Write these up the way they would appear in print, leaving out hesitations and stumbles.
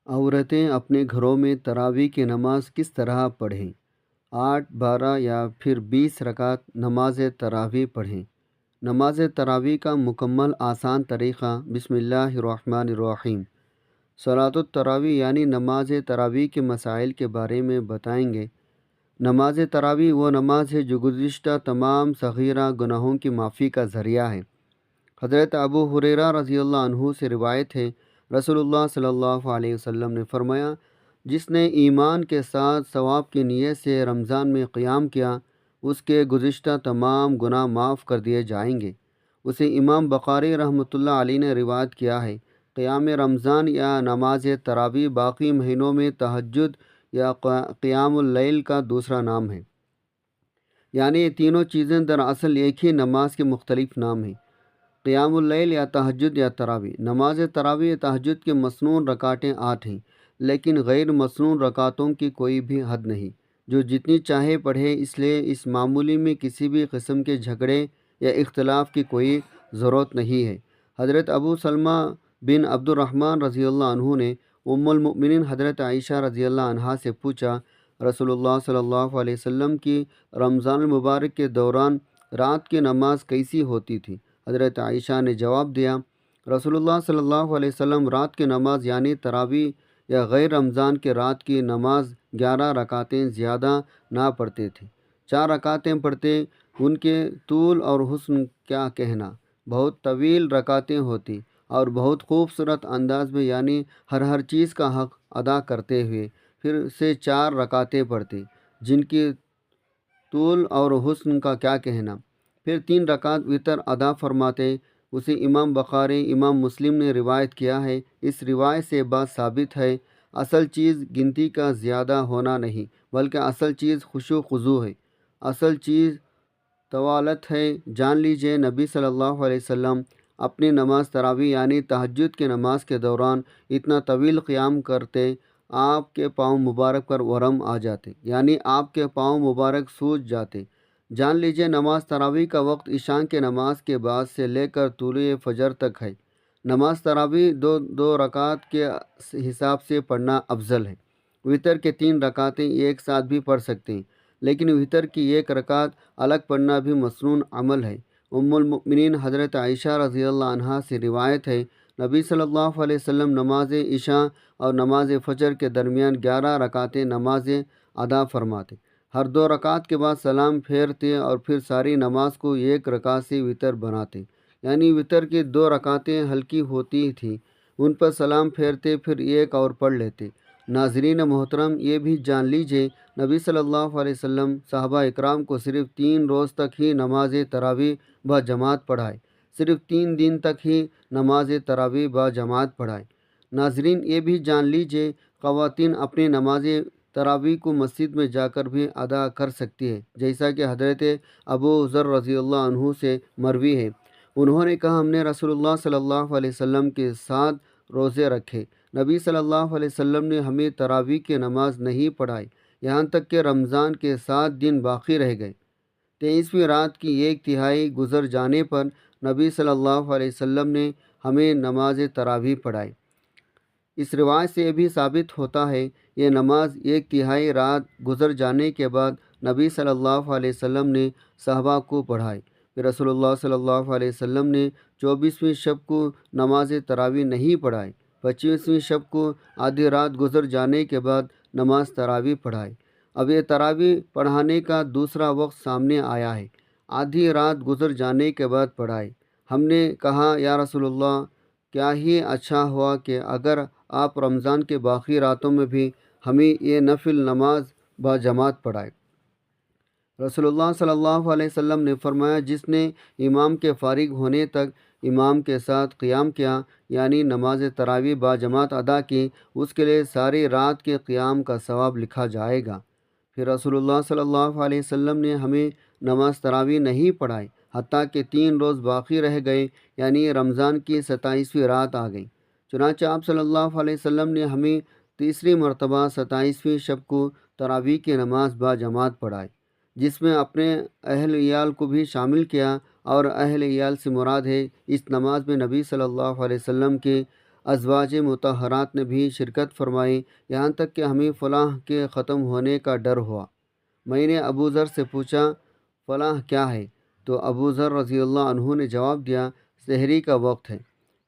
عورتیں اپنے گھروں میں تراویح کی نماز کس طرح پڑھیں؟ 8، 12 یا پھر 20 رکعت نماز تراویح پڑھیں۔ نماز تراویح کا مکمل آسان طریقہ بسم اللہ الرحمن الرحیم۔ صلاۃ التراویح یعنی نماز تراویح کے مسائل کے بارے میں بتائیں گے۔ نماز تراویح وہ نماز ہے جو گزشتہ تمام صغیرہ گناہوں کی معافی کا ذریعہ ہے۔ حضرت ابو ہریرہ رضی اللہ عنہ سے روایت ہے، رسول اللہ صلی اللہ علیہ وسلم نے فرمایا، جس نے ایمان کے ساتھ ثواب کی نیت سے رمضان میں قیام کیا، اس کے گزشتہ تمام گناہ معاف کر دیے جائیں گے۔ اسے امام بخاری رحمۃ اللہ علیہ نے روایت کیا ہے۔ قیام رمضان یا نماز تراویح باقی مہینوں میں تہجد یا قیام اللیل کا دوسرا نام ہے، یعنی یہ تینوں چیزیں دراصل ایک ہی نماز کے مختلف نام ہیں۔ قیام اللیل یا تہجد یا تراویح۔ نماز تراویح تہجد کے مسنون رکعتیں 8 ہیں، لیکن غیر مسنون رکعتوں کی کوئی بھی حد نہیں، جو جتنی چاہے پڑھے، اس لیے اس معمولی میں کسی بھی قسم کے جھگڑے یا اختلاف کی کوئی ضرورت نہیں ہے۔ حضرت ابو سلمہ بن عبد الرحمن رضی اللہ عنہ نے ام المؤمنین حضرت عائشہ رضی اللہ عنہا سے پوچھا، رسول اللہ صلی اللہ علیہ وسلم کی رمضان المبارک کے دوران رات کی نماز کیسی ہوتی تھی؟ حضرت عائشہ نے جواب دیا، رسول اللہ صلی اللہ علیہ وسلم رات کی نماز یعنی تراویح یا غیر رمضان کے رات کی نماز 11 رکعتیں زیادہ نہ پڑھتے تھے، 4 رکعتیں پڑھتے۔ ان کے طول اور حسن کیا کہنا، بہت طویل رکعتیں ہوتی اور بہت خوبصورت انداز میں، یعنی ہر چیز کا حق ادا کرتے ہوئے پھر سے 4 رکعتیں پڑھتے، جن کی طول اور حسن کا کیا کہنا۔ پھر 3 رکعت وتر ادا فرماتے۔ اسے امام بخاری، امام مسلم نے روایت کیا ہے۔ اس روایت سے بات ثابت ہے، اصل چیز گنتی کا زیادہ ہونا نہیں، بلکہ اصل چیز خشوع و خضوع ہے، اصل چیز طوالت ہے۔ جان لیجئے نبی صلی اللہ علیہ وسلم اپنی نماز تراویح یعنی تہجد کی نماز کے دوران اتنا طویل قیام کرتے، آپ کے پاؤں مبارک پر ورم آ جاتے، یعنی آپ کے پاؤں مبارک سوج جاتے۔ جان لیجئے نماز تراویح کا وقت عشاء کے نماز کے بعد سے لے کر طلوع فجر تک ہے۔ نماز تراویح دو رکعت کے حساب سے پڑھنا افضل ہے۔ وتر کے 3 رکعتیں ایک ساتھ بھی پڑھ سکتے ہیں، لیکن وتر کی 1 رکعت الگ پڑھنا بھی مسنون عمل ہے۔ ام المؤمنین حضرت عائشہ رضی اللہ عنہا سے روایت ہے، نبی صلی اللہ علیہ وسلم نماز عشاء اور نماز فجر کے درمیان 11 رکعتیں نمازیں ادا فرماتے، ہر 2 رکعت کے بعد سلام پھیرتے اور پھر ساری نماز کو 1 رکعت سے وتر بناتے، یعنی وتر کی 2 رکعتیں ہلکی ہوتی تھیں، ان پر سلام پھیرتے، پھر 1 اور پڑھ لیتے۔ ناظرین محترم، یہ بھی جان لیجئے نبی صلی اللہ علیہ وسلم صحابہ اکرام کو صرف 3 روز تک ہی نماز تراویح بجماعت پڑھائے، صرف 3 دن تک ہی نماز تراویح بجماعت پڑھائے۔ ناظرین، یہ بھی جان لیجئے خواتین اپنی نماز تراویح کو مسجد میں جا کر بھی ادا کر سکتی ہے، جیسا کہ حضرت ابو ذر رضی اللہ عنہ سے مروی ہے۔ انہوں نے کہا، ہم نے رسول اللہ صلی اللہ علیہ وسلم کے ساتھ روزے رکھے، نبی صلی اللہ علیہ وسلم نے ہمیں تراویح کی نماز نہیں پڑھائی، یہاں تک کہ رمضان کے 7 دن باقی رہ گئے۔ 23ویں رات کی 1/3 گزر جانے پر نبی صلی اللہ علیہ وسلم نے ہمیں نماز تراویح پڑھائی۔ اس روایت سے یہ بھی ثابت ہوتا ہے، یہ نماز 1/3 رات گزر جانے کے بعد نبی صلی اللہ علیہ وسلم نے صحابہ کو پڑھائی۔ پھر رسول اللہ صلی اللہ علیہ وسلم نے 24ویں شب کو نماز تراویح نہیں پڑھائی، 25ویں شب کو آدھی رات گزر جانے کے بعد نماز تراویح پڑھائی۔ اب یہ تراویح پڑھانے کا دوسرا وقت سامنے آیا ہے، آدھی رات گزر جانے کے بعد پڑھائے۔ ہم نے کہا، یا رسول اللہ، کیا ہی اچھا ہوا کہ اگر آپ رمضان کے باقی راتوں میں بھی ہمیں یہ نفل نماز بجماعت پڑھائے۔ رسول اللہ صلی اللہ علیہ وسلم نے فرمایا، جس نے امام کے فارغ ہونے تک امام کے ساتھ قیام کیا، یعنی نماز تراویح بجماعت ادا کی، اس کے لیے ساری رات کے قیام کا ثواب لکھا جائے گا۔ پھر رسول اللہ صلی اللہ علیہ وسلم نے ہمیں نماز تراویح نہیں پڑھائی، حتیٰ کہ 3 روز باقی رہ گئے، یعنی رمضان کی 27ویں رات آ گئی۔ چنانچہ آپ صلی اللہ علیہ وسلم نے ہمیں تیسری مرتبہ 27ویں شب کو تراویح کی نماز بجماعت پڑھائی، جس میں اپنے اہل عیال کو بھی شامل کیا، اور اہل عیال سے مراد ہے اس نماز میں نبی صلی اللہ علیہ وسلم کے ازواج مطہرات نے بھی شرکت فرمائی، یہاں تک کہ ہمیں فلاح کے ختم ہونے کا ڈر ہوا۔ میں نے ابو ذر سے پوچھا فلاح کیا ہے؟ تو ابو ذر رضی اللہ عنہ نے جواب دیا سحری کا وقت ہے۔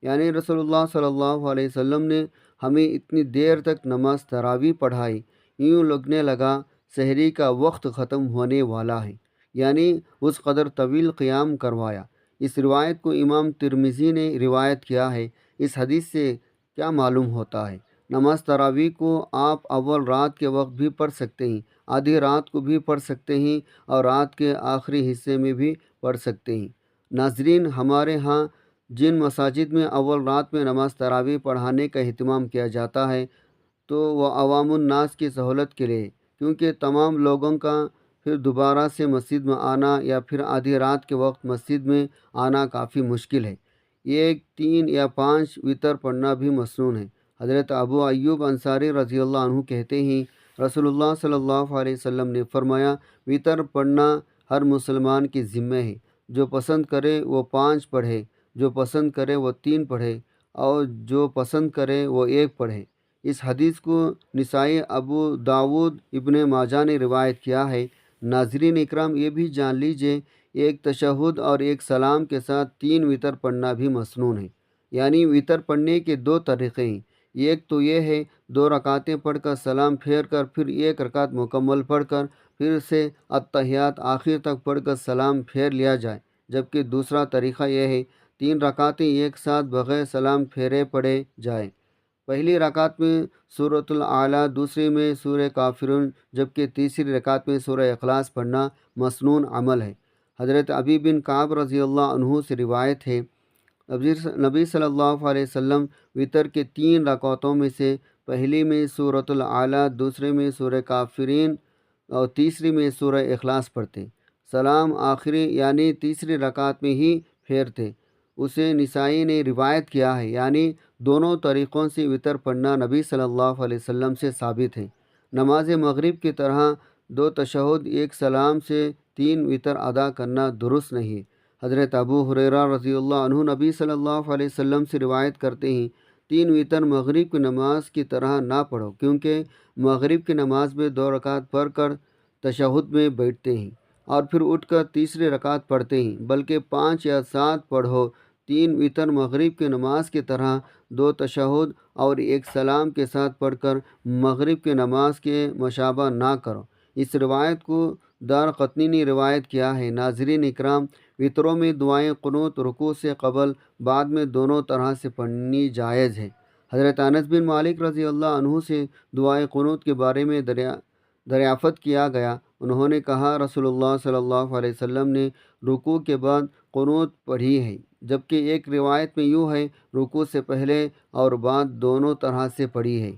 یعنی رسول اللہ صلی اللہ علیہ وسلم نے ہمیں اتنی دیر تک نماز تراویح پڑھائی، یوں لگنے لگا سحری کا وقت ختم ہونے والا ہے، یعنی اس قدر طویل قیام کروایا۔ اس روایت کو امام ترمذی نے روایت کیا ہے۔ اس حدیث سے کیا معلوم ہوتا ہے؟ نماز تراویح کو آپ اول رات کے وقت بھی پڑھ سکتے ہیں، آدھی رات کو بھی پڑھ سکتے ہیں اور رات کے آخری حصے میں بھی پڑھ سکتے ہیں۔ ناظرین، ہمارے ہاں جن مساجد میں اول رات میں نماز تراویح پڑھانے کا اہتمام کیا جاتا ہے تو وہ عوام الناس کی سہولت کے لیے، کیونکہ تمام لوگوں کا پھر دوبارہ سے مسجد میں آنا یا پھر آدھی رات کے وقت مسجد میں آنا کافی مشکل ہے۔ یہ 3 یا 5 وتر پڑھنا بھی مسنون ہے۔ حضرت ابو ایوب انصاری رضی اللہ عنہ کہتے ہیں رسول اللہ صلی اللہ علیہ وسلم نے فرمایا وتر پڑھنا ہر مسلمان کی ذمہ ہے، جو پسند کرے وہ 5 پڑھے، جو پسند کرے وہ 3 پڑھے اور جو پسند کرے وہ 1 پڑھے۔ اس حدیث کو نسائی، ابو داود، ابن ماجہ نے روایت کیا ہے۔ ناظرین اکرام، یہ بھی جان لیجئے ایک تشہد اور ایک سلام کے ساتھ 3 وتر پڑھنا بھی مسنون ہے۔ یعنی وتر پڑھنے کے 2 طریقے ہیں۔ ایک تو یہ ہے 2 رکعتیں پڑھ کر سلام پھیر کر پھر 1 رکعت مکمل پڑھ کر پھر سے التحیات آخر تک پڑھ کر سلام پھیر لیا جائے، جبکہ دوسرا طریقہ یہ ہے 3 رکعتیں ایک ساتھ بغیر سلام پھیرے پڑھے جائیں۔ پہلی رکعت میں سورۃ الاعلیٰ، دوسری میں سورہ کافرون، جبکہ تیسری رکعت میں سورہ اخلاص پڑھنا مسنون عمل ہے۔ حضرت ابی بن کعب رضی اللہ عنہ سے روایت ہے نبی صلی اللہ علیہ وسلم وتر کے 3 رکعتوں میں سے پہلی میں سورۃ الاعلیٰ، دوسرے میں سورہ کافرین اور تیسری میں سورہ اخلاص پڑھتے، سلام آخری یعنی تیسری رکعت میں ہی پھیرتے۔ اسے نسائی نے روایت کیا ہے، یعنی دونوں طریقوں سے وتر پڑھنا نبی صلی اللہ علیہ وسلم سے ثابت ہے۔ نماز مغرب کی طرح 2 تشہد 1 سلام سے 3 وتر ادا کرنا درست نہیں ہے۔ حضرت ابو ہریرہ رضی اللہ عنہ نبی صلی اللہ علیہ وسلم سے روایت کرتے ہیں 3 وتر مغرب کی نماز کی طرح نہ پڑھو، کیونکہ مغرب کی نماز میں 2 رکعت پڑھ کر تشہد میں بیٹھتے ہیں اور پھر اٹھ کر تیسری رکعت پڑھتے ہیں، بلکہ 5 یا 7 پڑھو۔ 3 وتر مغرب کی نماز کی طرح 2 تشہد اور 1 سلام کے ساتھ پڑھ کر مغرب کی نماز کے مشابہ نہ کرو۔ اس روایت کو دارقطنی نے روایت کیا ہے۔ ناظرین اکرام، وتروں میں دعائیں قنوت رکوع سے قبل بعد میں دونوں طرح سے پڑھنی جائز ہے۔ حضرت انس بن مالک رضی اللہ عنہ سے دعائیں قنوت کے بارے میں دریافت کیا گیا۔ انہوں نے کہا رسول اللہ صلی اللہ علیہ وسلم نے رکوع کے بعد قنوت پڑھی ہے، جبکہ ایک روایت میں یوں ہے رکوع سے پہلے اور بعد دونوں طرح سے پڑھی ہے،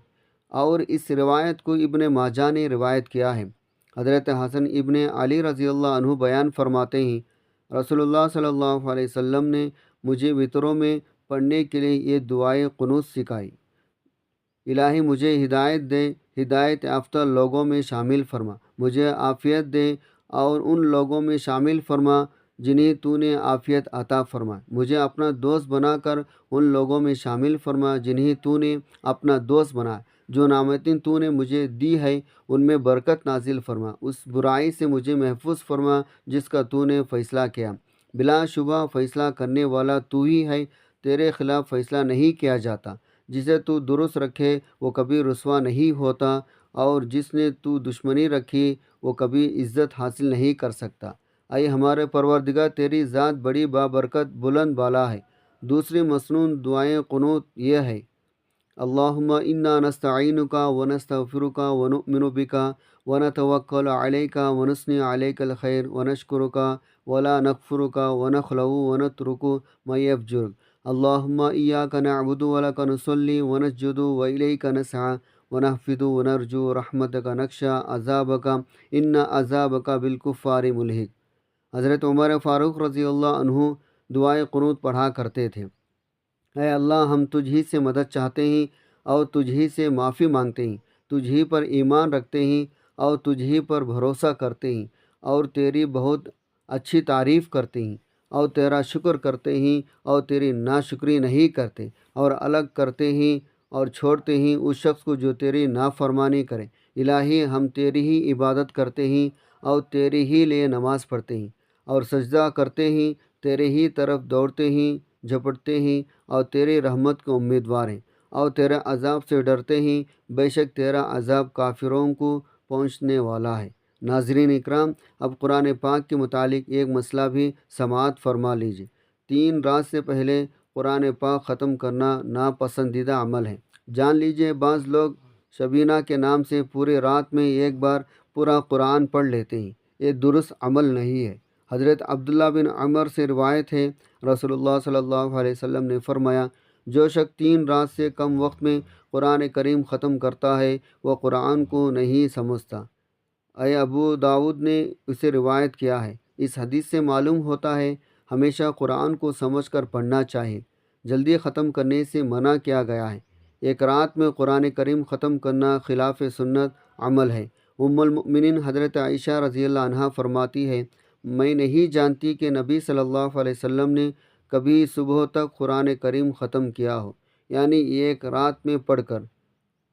اور اس روایت کو ابن ماجہ نے روایت کیا ہے۔ حضرت حسن ابن علی رضی اللہ عنہ بیان فرماتے ہیں رسول اللہ صلی اللہ علیہ وسلم نے مجھے وتروں میں پڑھنے کے لیے یہ دعائیں قنوت سکھائی۔ الہی مجھے ہدایت دے، ہدایت یافتہ لوگوں میں شامل فرما، مجھے عافیت دے اور ان لوگوں میں شامل فرما جنہیں تو نے عافیت عطا فرما، مجھے اپنا دوست بنا کر ان لوگوں میں شامل فرما جنہیں تو نے اپنا دوست بنا، جو نعمتیں تو نے مجھے دی ہے ان میں برکت نازل فرما، اس برائی سے مجھے محفوظ فرما جس کا تو نے فیصلہ کیا۔ بلا شبہ فیصلہ کرنے والا تو ہی ہے، تیرے خلاف فیصلہ نہیں کیا جاتا۔ جسے تو درست رکھے وہ کبھی رسوا نہیں ہوتا، اور جس نے تو دشمنی رکھی وہ کبھی عزت حاصل نہیں کر سکتا۔ اے ہمارے پروردگار، تیری ذات بڑی بابرکت بلند بالا ہے۔ دوسری مسنون دعائیں قنوت یہ ہے اللہم انا نستعینک ونستغفرک ونؤمن بک ونتوکل علیک ونثنی علیک الخیر ونشکرک ولا نکفرک ونخلع ونترک ما یفجرک اللہم ایاک نعبد ولک نصلی ونسجد والیک نسعی ونحفظ ونرجو رحمتک نخشى عذابک ان عذابک بالکفار ملحق۔ حضرت عمر فاروق رضی اللہ عنہ دعائے قنوت پڑھا کرتے تھے۔ اے اللہ، ہم تجھ ہی سے مدد چاہتے ہیں اور تجھ ہی سے معافی مانگتے ہیں، تجھ ہی پر ایمان رکھتے ہیں اور تجھ ہی پر بھروسہ کرتے ہیں اور تیری بہت اچھی تعریف کرتے ہیں۔ اور تیرا شکر کرتے ہیں اور تیری ناشکری نہیں کرتے، اور الگ کرتے ہیں اور چھوڑتے ہیں اس شخص کو جو تیری نافرمانی کرے۔ الہی ہم تیری ہی عبادت کرتے ہیں اور تیرے ہی لیے نماز پڑھتے ہیں اور سجدہ کرتے ہیں، تیرے ہی طرف دوڑتے ہیں، جھپٹتے ہیں اور تیری رحمت کے امیدوار ہیں اور تیرے عذاب سے ڈرتے ہیں، بے شک تیرا عذاب کافروں کو پہنچنے والا ہے۔ ناظرین اکرام، اب قرآن پاک کے متعلق ایک مسئلہ بھی سماعت فرما لیجیے۔ 3 رات سے پہلے قرآن پاک ختم کرنا ناپسندیدہ عمل ہے۔ جان لیجیے بعض لوگ شبینہ کے نام سے پورے رات میں ایک بار پورا قرآن پڑھ لیتے ہیں، یہ درست عمل نہیں ہے۔ حضرت عبداللہ بن عمر سے روایت ہے، رسول اللہ صلی اللہ علیہ وسلم نے فرمایا، جو شخص 3 رات سے کم وقت میں قرآن کریم ختم کرتا ہے وہ قرآن کو نہیں سمجھتا۔ ابو داود نے اسے روایت کیا ہے۔ اس حدیث سے معلوم ہوتا ہے ہمیشہ قرآن کو سمجھ کر پڑھنا چاہیے، جلدی ختم کرنے سے منع کیا گیا ہے۔ ایک رات میں قرآن کریم ختم کرنا خلاف سنت عمل ہے۔ ام المؤمنین حضرت عائشہ رضی اللہ عنہا فرماتی ہے، میں نہیں جانتی کہ نبی صلی اللہ علیہ وسلم نے کبھی صبح تک قرآن کریم ختم کیا ہو، یعنی ایک رات میں پڑھ کر۔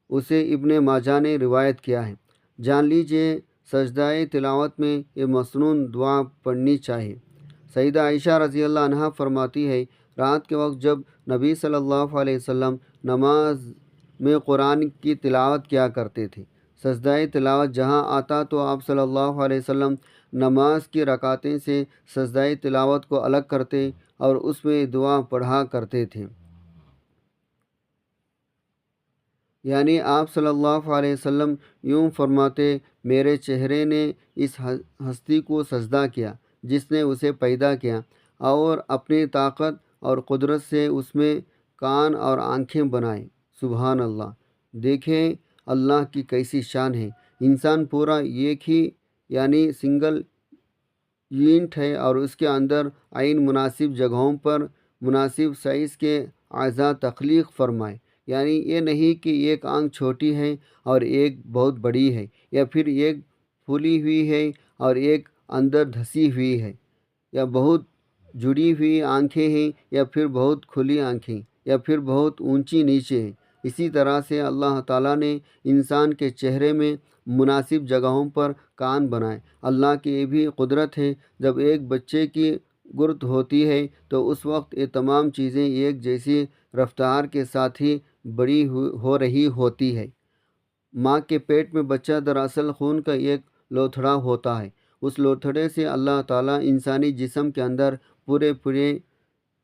اسے ابن ماجہ نے روایت کیا ہے۔ جان لیجیے سجدہ تلاوت میں یہ مسنون دعا پڑھنی چاہیے۔ سیدہ عائشہ رضی اللہ عنہا فرماتی ہے، رات کے وقت جب نبی صلی اللہ علیہ وسلم نماز میں قرآن کی تلاوت کیا کرتے تھے، سجدہ تلاوت جہاں آتا تو آپ صلی اللہ علیہ وسلم نماز کی رکعتیں سے سجدہ تلاوت کو الگ کرتے اور اس میں دعا پڑھا کرتے تھے۔ یعنی آپ صلی اللہ علیہ وسلم یوں فرماتے، میرے چہرے نے اس ہستی کو سجدہ کیا جس نے اسے پیدا کیا، اور اپنی طاقت اور قدرت سے اس میں کان اور آنکھیں بنائیں۔ سبحان اللہ! دیکھیں اللہ کی کیسی شان ہے۔ انسان پورا ایک ہی یعنی سنگل یونٹ ہے اور اس کے اندر عین مناسب جگہوں پر مناسب سائز کے اعضاء تخلیق فرمائے۔ یعنی یہ نہیں کہ ایک آنکھ چھوٹی ہے اور ایک بہت بڑی ہے، یا پھر ایک پھولی ہوئی ہے اور ایک اندر دھسی ہوئی ہے، یا بہت جڑی ہوئی آنکھیں ہیں یا پھر بہت کھلی آنکھیں، یا پھر بہت اونچی نیچے ہیں۔ اسی طرح سے اللہ تعالیٰ نے انسان کے چہرے میں مناسب جگہوں پر کان بنائے۔ اللہ کی یہ بھی قدرت ہے، جب ایک بچے کی گرد ہوتی ہے تو اس وقت یہ تمام چیزیں ایک جیسی رفتار کے ساتھ ہی بڑی ہو رہی ہوتی ہے۔ ماں کے پیٹ میں بچہ دراصل خون کا ایک لوتھڑا ہوتا ہے۔ اس لوتھڑے سے اللہ تعالیٰ انسانی جسم کے اندر پورے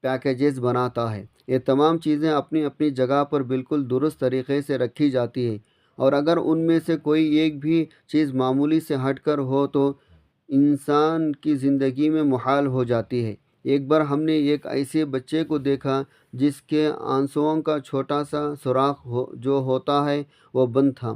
پیکیجز بناتا ہے۔ یہ تمام چیزیں اپنی اپنی جگہ پر بالکل درست طریقے سے رکھی جاتی ہیں، اور اگر ان میں سے کوئی ایک بھی چیز معمولی سے ہٹ کر ہو تو انسان کی زندگی میں محال ہو جاتی ہے۔ ایک بار ہم نے ایک ایسے بچے کو دیکھا جس کے آنسوؤں کا چھوٹا سا سوراخ جو ہوتا ہے وہ بند تھا۔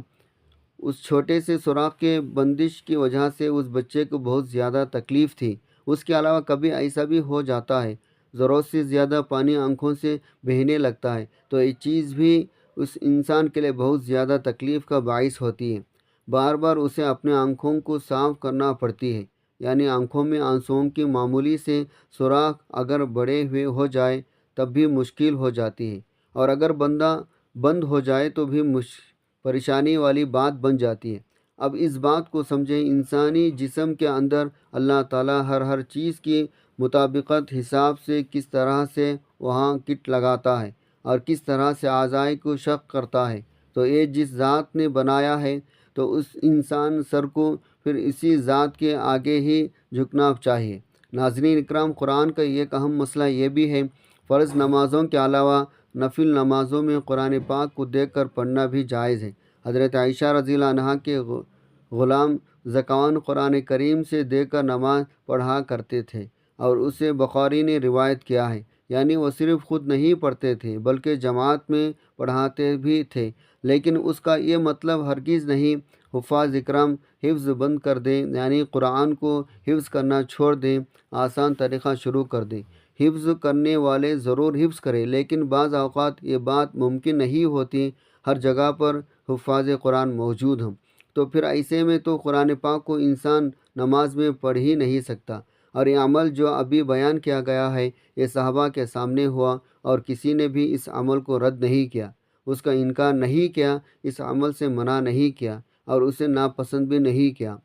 اس چھوٹے سے سوراخ کے بندش کی وجہ سے اس بچے کو بہت زیادہ تکلیف تھی۔ اس کے علاوہ کبھی ایسا بھی ہو جاتا ہے ضرورت سے زیادہ پانی آنکھوں سے بہنے لگتا ہے، تو یہ چیز بھی اس انسان کے لیے بہت زیادہ تکلیف کا باعث ہوتی ہے۔ بار بار اسے اپنے آنکھوں کو صاف کرنا پڑتی ہے، یعنی آنکھوں میں آنسوؤں کی معمولی سے سوراخ اگر بڑے ہوئے ہو جائے تب بھی مشکل ہو جاتی ہے، اور اگر بند ہو جائے تو بھی پریشانی والی بات بن جاتی ہے۔ اب اس بات کو سمجھیں، انسانی جسم کے اندر اللہ تعالیٰ ہر چیز کی مطابقت حساب سے کس طرح سے وہاں کٹ لگاتا ہے اور کس طرح سے اعضاء کو شق کرتا ہے، تو یہ جس ذات نے بنایا ہے تو اس انسان سر کو پھر اسی ذات کے آگے ہی جھکنا چاہیے۔ ناظرین اکرام، قرآن کا ایک اہم مسئلہ یہ بھی ہے، فرض نمازوں کے علاوہ نفل نمازوں میں قرآن پاک کو دیکھ کر پڑھنا بھی جائز ہے۔ حضرت عائشہ رضی اللہ عنہا کے غلام زکوان قرآن کریم سے دیکھ کر نماز پڑھا کرتے تھے، اور اسے بخاری نے روایت کیا ہے، یعنی وہ صرف خود نہیں پڑھتے تھے بلکہ جماعت میں پڑھاتے بھی تھے، لیکن اس کا یہ مطلب ہرگز نہیں حفاظ اکرام حفظ بند کر دیں، یعنی قرآن کو حفظ کرنا چھوڑ دیں، آسان طریقہ شروع کر دیں۔ حفظ کرنے والے ضرور حفظ کریں، لیکن بعض اوقات یہ بات ممکن نہیں ہوتی، ہر جگہ پر حفاظ قرآن موجود ہوں، تو پھر ایسے میں تو قرآن پاک کو انسان نماز میں پڑھ ہی نہیں سکتا۔ اور یہ عمل جو ابھی بیان کیا گیا ہے یہ صحابہ کے سامنے ہوا اور کسی نے بھی اس عمل کو رد نہیں کیا، اس کا انکار نہیں کیا، اس عمل سے منع نہیں کیا اور اسے ناپسند بھی نہیں کیا۔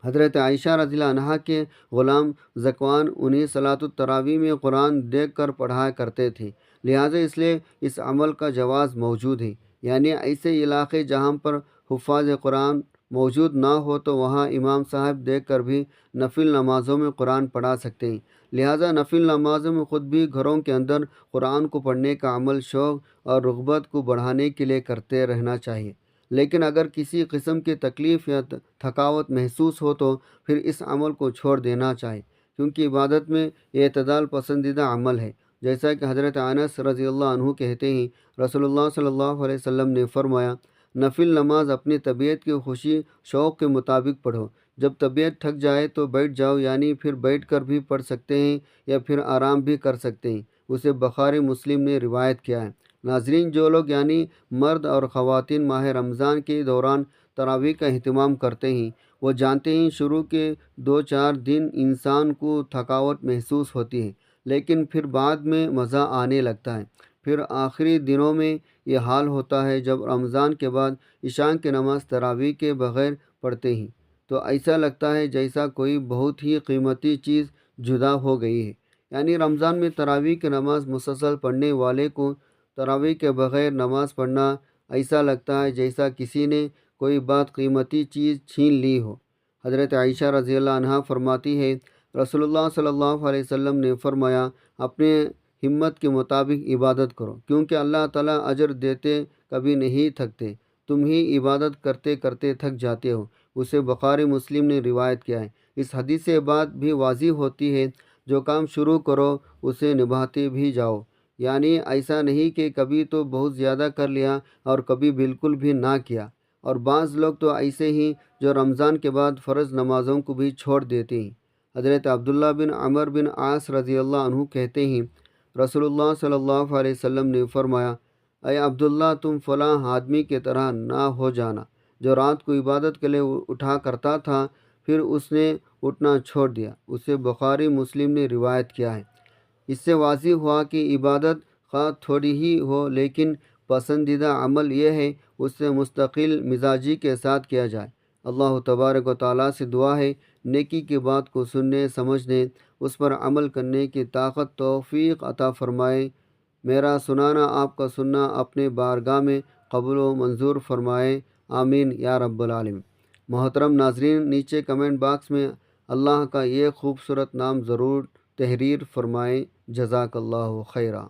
حضرت عائشہ رضی اللہ عنہا کے غلام ذکوان انہیں صلاۃ التراویح میں قرآن دیکھ کر پڑھایا کرتے تھے، لہٰذا اس لیے اس عمل کا جواز موجود ہے۔ یعنی ایسے علاقے جہاں پر حفاظ قرآن موجود نہ ہو تو وہاں امام صاحب دیکھ کر بھی نفل نمازوں میں قرآن پڑھا سکتے ہیں۔ لہٰذا نفل نمازوں میں خود بھی گھروں کے اندر قرآن کو پڑھنے کا عمل شوق اور رغبت کو بڑھانے کے لیے کرتے رہنا چاہیے۔ لیکن اگر کسی قسم کی تکلیف یا تھکاوٹ محسوس ہو تو پھر اس عمل کو چھوڑ دینا چاہیے، کیونکہ عبادت میں اعتدال پسندیدہ عمل ہے۔ جیسا کہ حضرت انس رضی اللہ عنہ کہتے ہیں، رسول اللہ صلی اللہ علیہ وسلم نے فرمایا، نفل نماز اپنی طبیعت کی خوشی شوق کے مطابق پڑھو، جب طبیعت تھک جائے تو بیٹھ جاؤ، یعنی پھر بیٹھ کر بھی پڑھ سکتے ہیں یا پھر آرام بھی کر سکتے ہیں۔ اسے بخاری مسلم نے روایت کیا ہے۔ ناظرین، جو لوگ یعنی مرد اور خواتین ماہ رمضان کے دوران تراویح کا اہتمام کرتے ہیں وہ جانتے ہیں شروع کے 2-4 دن انسان کو تھکاوٹ محسوس ہوتی ہے، لیکن پھر بعد میں مزہ آنے لگتا ہے۔ پھر آخری دنوں میں یہ حال ہوتا ہے جب رمضان کے بعد عشاء کی نماز تراویح کے بغیر پڑھتے ہیں تو ایسا لگتا ہے جیسا کوئی بہت ہی قیمتی چیز جدا ہو گئی ہے۔ یعنی رمضان میں تراویح کی نماز مسلسل پڑھنے والے کو تراویح کے بغیر نماز پڑھنا ایسا لگتا ہے جیسا کسی نے کوئی بات قیمتی چیز چھین لی ہو۔ حضرت عائشہ رضی اللہ عنہا فرماتی ہے، رسول اللہ صلی اللہ علیہ وسلم نے فرمایا، اپنے ہمت کے مطابق عبادت کرو، کیونکہ اللہ تعالیٰ اجر دیتے کبھی نہیں تھکتے، تم ہی عبادت کرتے کرتے تھک جاتے ہو۔ اسے بخاری مسلم نے روایت کیا ہے۔ اس حدیث سے بات بھی واضح ہوتی ہے، جو کام شروع کرو اسے نبھاتے بھی جاؤ، یعنی ایسا نہیں کہ کبھی تو بہت زیادہ کر لیا اور کبھی بالکل بھی نہ کیا۔ اور بعض لوگ تو ایسے ہی جو رمضان کے بعد فرض نمازوں کو بھی چھوڑ دیتے ہیں۔ حضرت عبداللہ بن عمر بن عاص رضی اللہ عنہ کہتے ہیں، رسول اللہ صلی اللہ علیہ وسلم نے فرمایا، اے عبداللہ، تم فلاں آدمی کی طرح نہ ہو جانا جو رات کو عبادت کے لیے اٹھا کرتا تھا پھر اس نے اٹھنا چھوڑ دیا۔ اسے بخاری مسلم نے روایت کیا ہے۔ اس سے واضح ہوا کہ عبادت خواہ تھوڑی ہی ہو لیکن پسندیدہ عمل یہ ہے اس سے مستقل مزاجی کے ساتھ کیا جائے۔ اللہ تبارک و تعالیٰ سے دعا ہے نیکی کی بات کو سننے، سمجھنے، اس پر عمل کرنے کی طاقت توفیق عطا فرمائے۔ میرا سنانا، آپ کا سننا اپنے بارگاہ میں قبول و منظور فرمائے، آمین یا رب العالمین۔ محترم ناظرین، نیچے کمنٹ باکس میں اللہ کا یہ خوبصورت نام ضرور تحریر فرمائیں۔ جزاک اللہ خیرہ۔